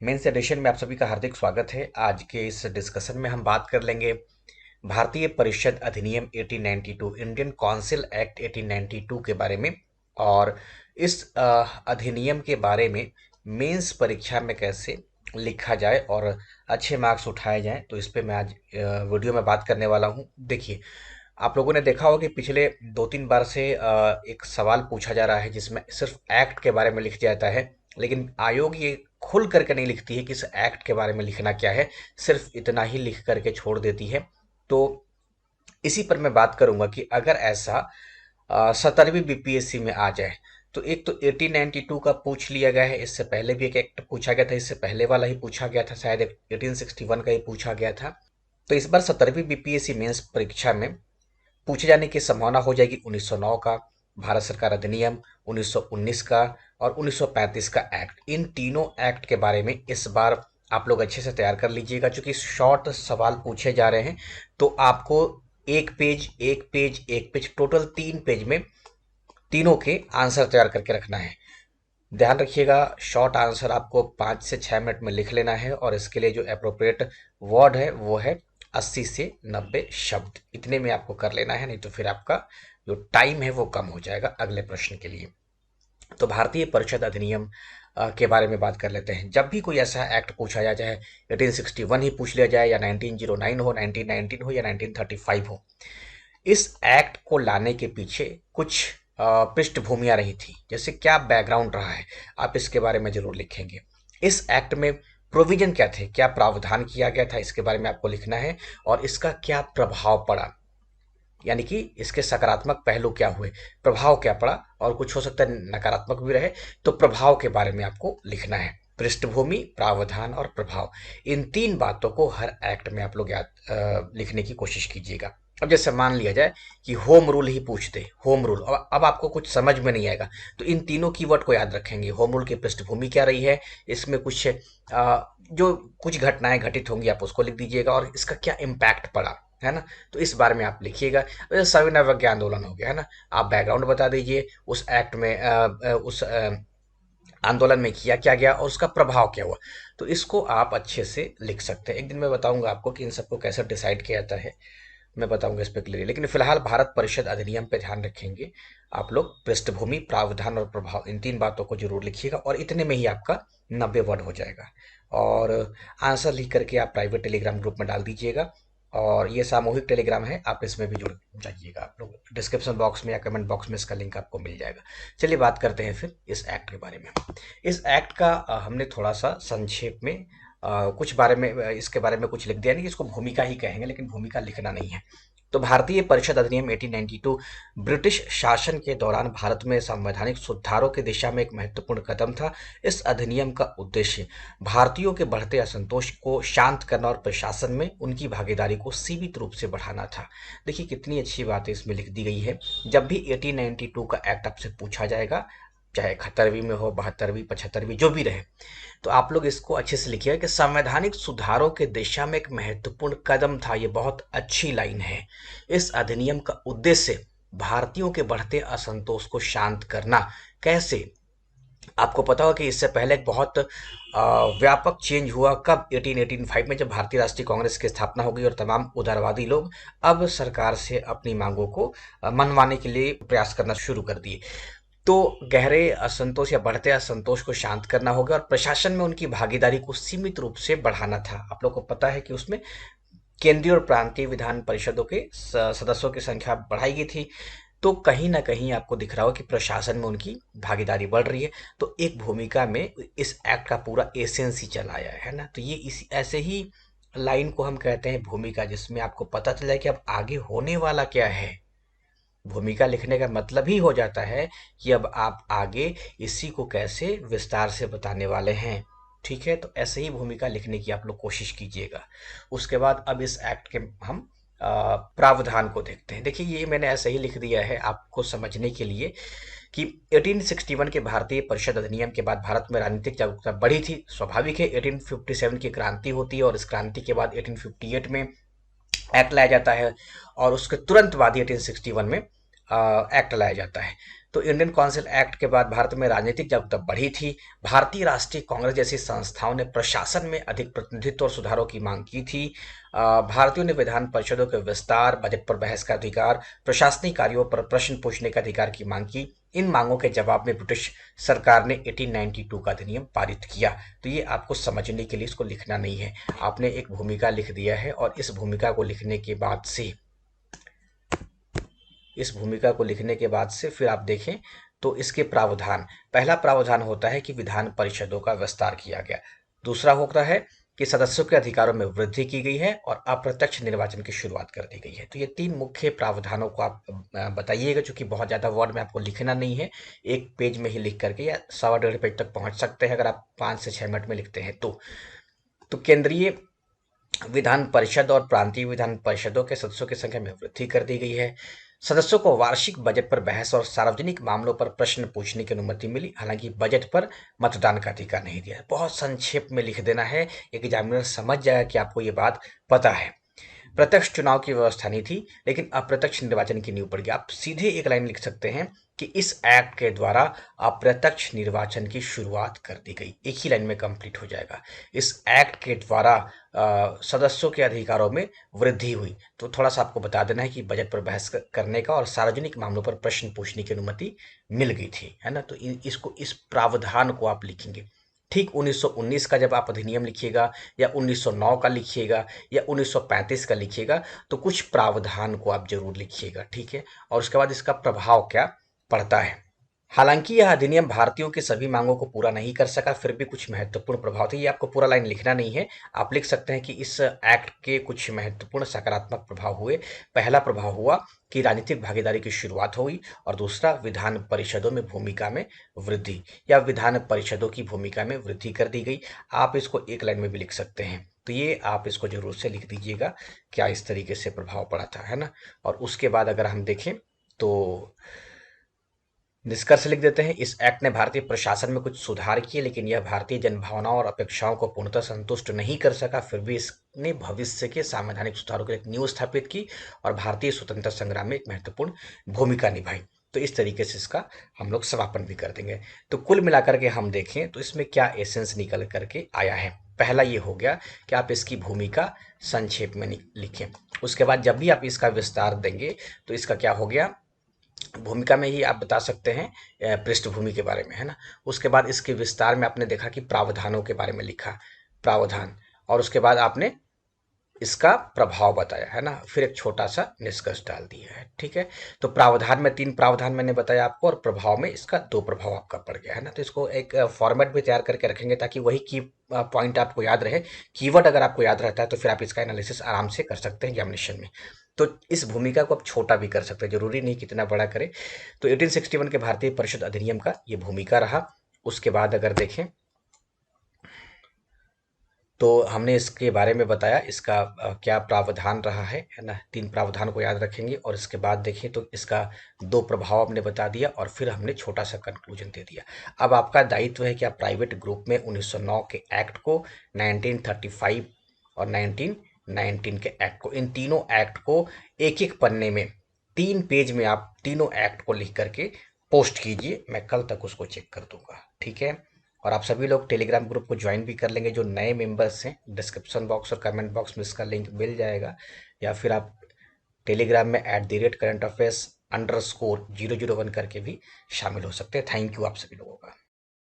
Mains addition में आप सभी का हार्दिक स्वागत है। आज के इस डिस्कशन में हम बात कर लेंगे भारतीय परिषद अधिनियम 1892, इंडियन काउंसिल एक्ट 1892 के बारे में। और इस अधिनियम के बारे में मेंस परीक्षा में कैसे लिखा जाए और अच्छे मार्क्स उठाए जाएं, तो इस पे मैं आज वीडियो में बात करने वाला हूं। देखिए, आप लोगों ने देखा होगा कि पिछले 2-3 बार से एक सवाल पूछा जा रहा है जिसमें सिर्फ एक्ट के बारे में लिख जाता है, लेकिन आयोग ये खुल करके नहीं लिखती है कि इस एक्ट के बारे में लिखना क्या है, सिर्फ इतना ही लिख करके छोड़ देती है। तो इसी पर मैं बात करूंगा कि अगर ऐसा 17वीं बीपीएससी में आ जाए, तो एक तो 1892 का पूछ लिया गया है, इससे पहले भी एक एक्ट पूछा गया था, इससे पहले वाला ही पूछा गया था, शायद 1861 का ही पूछा गया था। तो इस बार 17वीं बीपीएससी मेंस परीक्षा में पूछे जाने की संभावना हो जाएगी 1909 का भारत सरकार अधिनियम, 1919 का और 1935 का एक्ट। इन तीनों एक्ट के बारे में इस बार आप लोग अच्छे से तैयार कर लीजिएगा, क्योंकि शॉर्ट सवाल पूछे जा रहे हैं। तो आपको एक पेज एक पेज एक पेज टोटल 3 पेज में तीनों के आंसर तैयार करके रखना है। ध्यान रखिएगा, शॉर्ट आंसर आपको 5 से 6 मिनट में लिख लेना है, और इसके लिए जो अप्रोप्रिएट वर्ड है वो है 80 से 90 शब्द। इतने में आपको कर लेना है, नहीं तो फिर आपका जो टाइम है वो कम हो जाएगा अगले प्रश्न के लिए। तो भारतीय परिषद अधिनियम के बारे में बात कर लेते हैं। जब भी कोई ऐसा एक्ट पूछा जाए, चाहे 1861 ही पूछ लिया जाए, या 1909 हो, 1919 हो, या 1935 हो, इस एक्ट को लाने के पीछे कुछ पृष्ठभूमियां रही थी। जैसे क्या बैकग्राउंड रहा है, आप इसके बारे में जरूर लिखेंगे। इस एक्ट में प्रोविजन क्या थे, क्या प्रावधान किया गया था, इसके बारे में आपको लिखना है। और इसका क्या प्रभाव पड़ा, यानी कि इसके सकारात्मक पहलू क्या हुए, प्रभाव क्या पड़ा, और कुछ हो सकता है नकारात्मक भी रहे, तो प्रभाव के बारे में आपको लिखना है। पृष्ठभूमि, प्रावधान और प्रभाव, इन 3 बातों को हर एक्ट में आप लोग याद लिखने की कोशिश कीजिएगा। अब जैसे मान लिया जाए कि होम रूल ही पूछ दे, होम रूल, अब आपको कुछ समझ में नहीं आएगा, तो इन तीनों कीवर्ड को याद रखेंगे। होम रूल की पृष्ठभूमि क्या रही है, इसमें कुछ जो कुछ घटनाएं घटित होंगी आप उसको लिख दीजिएगा, और इसका क्या इम्पैक्ट पड़ा, है ना। तो इस बारे में आप लिखिएगा। जैसे सविनय अवज्ञा आंदोलन हो गया, है ना, आप बैकग्राउंड बता दीजिए, उस एक्ट में उस आंदोलन में किया क्या गया और उसका प्रभाव क्या हुआ। तो इसको आप अच्छे से लिख सकते हैं। एक दिन मैं बताऊंगा आपको कि इन सबको कैसे डिसाइड किया जाता है, मैं बताऊंगा इस पे क्लियर। लेकिन फिलहाल भारत परिषद अधिनियम पे ध्यान रखेंगे आप लोग। पृष्ठभूमि, प्रावधान और प्रभाव, इन 3 बातों को जरूर लिखिएगा, और इतने में ही आपका 90 वर्ड हो जाएगा। और आंसर लिख करके आप प्राइवेट टेलीग्राम ग्रुप में डाल दीजिएगा, और ये सामूहिक टेलीग्राम है, आप इसमें भी जुड़ जाइएगा। आप लोग डिस्क्रिप्शन बॉक्स में या कमेंट बॉक्स में इसका लिंक आपको मिल जाएगा। चलिए बात करते हैं फिर इस एक्ट के बारे में। इस एक्ट का हमने थोड़ा सा संक्षेप में कुछ बारे में इसके बारे में कुछ लिख दिया, नहीं इसको भूमिका ही कहेंगे, लेकिन भूमिका लिखना नहीं है। तो भारतीय परिषद अधिनियम 1892 ब्रिटिश शासन के दौरान भारत में संवैधानिक सुधारों की दिशा में एक महत्वपूर्ण कदम था। इस अधिनियम का उद्देश्य भारतीयों के बढ़ते असंतोष को शांत करना और प्रशासन में उनकी भागीदारी को सीमित रूप से बढ़ाना था। देखिए कितनी अच्छी बातें इसमें लिख दी गई है। जब भी 1892 का एक्ट आपसे पूछा जाएगा, चाहे 71वीं में हो, 72वीं, 75वीं, जो भी रहे, तो आप लोग इसको अच्छे से लिखिएगा कि संवैधानिक सुधारों के दिशा में एक महत्वपूर्ण कदम था। ये बहुत अच्छी लाइन है। इस अधिनियम का उद्देश्य भारतीयों के बढ़ते असंतोष को शांत करना। कैसे, आपको पता होगा कि इससे पहले एक बहुत व्यापक चेंज हुआ कब, 1885 में, जब भारतीय राष्ट्रीय कांग्रेस की स्थापना हो गई और तमाम उदारवादी लोग अब सरकार से अपनी मांगों को मनवाने के लिए प्रयास करना शुरू कर दिए। तो गहरे असंतोष या बढ़ते असंतोष को शांत करना होगा, और प्रशासन में उनकी भागीदारी को सीमित रूप से बढ़ाना था। आप लोग को पता है कि उसमें केंद्रीय और प्रांतीय विधान परिषदों के सदस्यों की संख्या बढ़ाई गई थी। तो कहीं ना कहीं आपको दिख रहा हो कि प्रशासन में उनकी भागीदारी बढ़ रही है। तो एक भूमिका में इस एक्ट का पूरा एसेंस ही चला आया है ना। तो ये इसी ऐसे ही लाइन को हम कहते हैं भूमिका, जिसमें आपको पता चला है कि अब आगे होने वाला क्या है। भूमिका लिखने का मतलब ही हो जाता है कि अब आप आगे इसी को कैसे विस्तार से बताने वाले हैं। ठीक है, तो ऐसे ही भूमिका लिखने की आप लोग कोशिश कीजिएगा। उसके बाद अब इस एक्ट के हम प्रावधान को देखते हैं। देखिए ये मैंने ऐसे ही लिख दिया है आपको समझने के लिए कि 1861 के भारतीय परिषद अधिनियम के बाद भारत में राजनीतिक जागरूकता बढ़ी थी। स्वाभाविक है, 1857 की क्रांति होती है, और इस क्रांति के बाद 1858 में एक्ट लाया जाता है, और उसके तुरंत बाद 1861 में एक्ट लाया जाता है। तो इंडियन काउंसिल एक्ट के बाद भारत में राजनीतिक जागरूकता बढ़ी थी। भारतीय राष्ट्रीय कांग्रेस जैसी संस्थाओं ने प्रशासन में अधिक प्रतिनिधित्व और सुधारों की मांग की थी। भारतीयों ने विधान परिषदों के विस्तार, बजट पर बहस का अधिकार, प्रशासनिक कार्यों पर प्रश्न पूछने का अधिकार की मांग की। इन मांगों के जवाब में ब्रिटिश सरकार ने 1892 का अधिनियम पारित किया। तो ये आपको समझने के लिए इसको लिखना नहीं है, आपने एक भूमिका लिख दिया है। और इस भूमिका को लिखने के बाद से फिर आप देखें तो इसके प्रावधान, पहला प्रावधान होता है कि विधान परिषदों का विस्तार किया गया। दूसरा होता है कि सदस्यों के अधिकारों में वृद्धि की गई है और अप्रत्यक्ष निर्वाचन की शुरुआत कर दी गई है। तो ये तीन मुख्य प्रावधानों को आप बताइएगा, चूंकि बहुत ज्यादा वर्ड में आपको लिखना नहीं है, एक पेज में ही लिख करके या 1.25 पेज तक पहुंच सकते हैं अगर आप 5 से 6 मिनट में लिखते हैं तो केंद्रीय विधान परिषद और प्रांतीय विधान परिषदों के सदस्यों की संख्या में वृद्धि कर दी गई है। सदस्यों को वार्षिक बजट पर बहस और सार्वजनिक मामलों पर प्रश्न पूछने की अनुमति मिली, हालांकि बजट पर मतदान का अधिकार नहीं दिया। बहुत संक्षेप में लिख देना है, एग्जामिनर समझ जाएगा कि आपको ये बात पता है। प्रत्यक्ष चुनाव की व्यवस्था नहीं थी, लेकिन अप्रत्यक्ष निर्वाचन की नींव पड़ गई। आप सीधे एक लाइन लिख सकते हैं कि इस एक्ट के द्वारा अप्रत्यक्ष निर्वाचन की शुरुआत कर दी गई, एक ही लाइन में कंप्लीट हो जाएगा। इस एक्ट के द्वारा सदस्यों के अधिकारों में वृद्धि हुई। तो थोड़ा सा आपको बता देना है कि बजट पर बहस करने का और सार्वजनिक मामलों पर प्रश्न पूछने की अनुमति मिल गई थी, है ना। तो इसको, इस प्रावधान को आप लिखेंगे। ठीक 1919 का जब आप अधिनियम लिखिएगा या 1909 का लिखिएगा या 1935 का लिखिएगा, तो कुछ प्रावधान को आप जरूर लिखिएगा, ठीक है। और उसके बाद इसका प्रभाव क्या पड़ता है। हालांकि यह अधिनियम भारतीयों की सभी मांगों को पूरा नहीं कर सका, फिर भी कुछ महत्वपूर्ण प्रभाव थे। ये आपको पूरा लाइन लिखना नहीं है, आप लिख सकते हैं कि इस एक्ट के कुछ महत्वपूर्ण सकारात्मक प्रभाव हुए। पहला प्रभाव हुआ कि राजनीतिक भागीदारी की शुरुआत हुई, और दूसरा विधान परिषदों में भूमिका में वृद्धि, या विधान परिषदों की भूमिका में वृद्धि कर दी गई। आप इसको एक लाइन में भी लिख सकते हैं, तो ये आप इसको जरूर से लिख दीजिएगा, क्या इस तरीके से प्रभाव पड़ा था, है ना। और उसके बाद अगर हम देखें तो निष्कर्ष लिख देते हैं, इस एक्ट ने भारतीय प्रशासन में कुछ सुधार किए, लेकिन यह भारतीय जनभावनाओं और अपेक्षाओं को पूर्णतः संतुष्ट नहीं कर सका। फिर भी इसने भविष्य के संवैधानिक सुधारों के लिए एक नींव स्थापित की और भारतीय स्वतंत्रता संग्राम में एक महत्वपूर्ण भूमिका निभाई। तो इस तरीके से इसका हम लोग समापन भी कर देंगे। तो कुल मिलाकर के हम देखें तो इसमें क्या एसेंस निकल करके आया है। पहला ये हो गया कि आप इसकी भूमिका संक्षेप में लिखें। उसके बाद जब भी आप इसका विस्तार देंगे तो इसका क्या हो गया, भूमिका में ही आप बता सकते हैं पृष्ठभूमि के बारे में, है ना। उसके बाद इसके विस्तार में आपने देखा कि प्रावधानों के बारे में लिखा, प्रावधान, और उसके बाद आपने इसका प्रभाव बताया, है ना। फिर एक छोटा सा निष्कर्ष डाल दिया है, ठीक है। तो प्रावधान में 3 प्रावधान मैंने बताया आपको, और प्रभाव में इसका 2 प्रभाव आपका पड़ गया, है ना। तो इसको एक फॉर्मेट भी तैयार करके रखेंगे ताकि वही की पॉइंट आपको याद रहे। कीवर्ड अगर आपको याद रहता है तो फिर आप इसका एनालिसिस आराम से कर सकते हैं एग्जामिनेशन में। तो इस भूमिका को आप छोटा भी कर सकते हैं, जरूरी नहीं कितना बड़ा करें। तो 1861 के भारतीय परिषद अधिनियम का ये भूमिका रहा। उसके बाद अगर देखें तो हमने इसके बारे में बताया, इसका क्या प्रावधान रहा है ना। 3 प्रावधान को याद रखेंगे, और इसके बाद देखें तो इसका 2 प्रभाव हमने बता दिया, और फिर हमने छोटा सा कंक्लूजन दे दिया। अब आपका दायित्व है कि आप प्राइवेट ग्रुप में 1909 के एक्ट को, 1935 और 1919 के एक्ट को, इन तीनों एक्ट को एक एक पन्ने में 3 पेज में आप तीनों एक्ट को लिख करके पोस्ट कीजिए। मैं कल तक उसको चेक कर दूंगा, ठीक है। और आप सभी लोग टेलीग्राम ग्रुप को ज्वाइन भी कर लेंगे। जो नए मेंबर्स हैं, डिस्क्रिप्शन बॉक्स और कमेंट बॉक्स में इसका लिंक मिल जाएगा, या फिर आप टेलीग्राम में @current affairs_001 करके भी शामिल हो सकते हैं। थैंक यू आप सभी लोगों का।